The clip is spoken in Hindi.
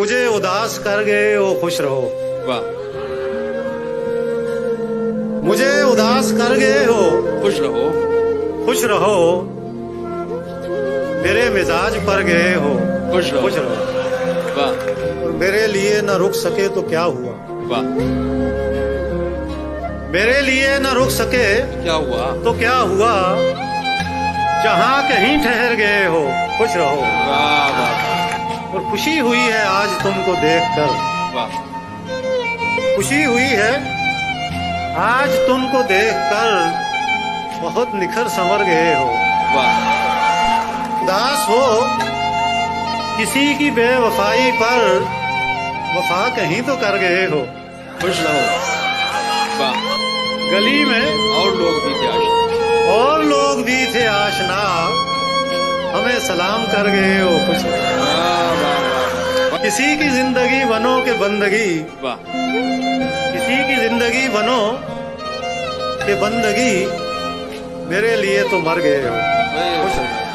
मुझे उदास कर गए हो, खुश रहो। वाह। मुझे उदास कर गए हो, खुश रहो। खुश रहो। मेरे मिजाज पर गए हो, खुश रहो। खुश रहो। वाह और मेरे लिए न रुक सके तो क्या हुआ। वाह। मेरे लिए न रुक सके क्या हुआ? तो क्या हुआ। जहां कहीं ठहर गए हो, खुश रहो। वाह वाह और खुशी हुई है आज तुमको देखकर, वाह। खुशी हुई है आज तुमको देखकर। बहुत निखर संवर गए हो। वाह। उदास हो किसी की बेवफाई पर, वफा कहीं तो कर गए हो। खुश रहो। वाह। गली में और लोग भी थे आशिक। और लोग भी थे आशना, हमें सलाम कर गए हो, खुश रहो। वाह वाह वाह। किसी की जिंदगी बनो के बंदगी, वाह। किसी की जिंदगी बनो के बंदगी, मेरे लिए तो मर गए हो, खुश रहो।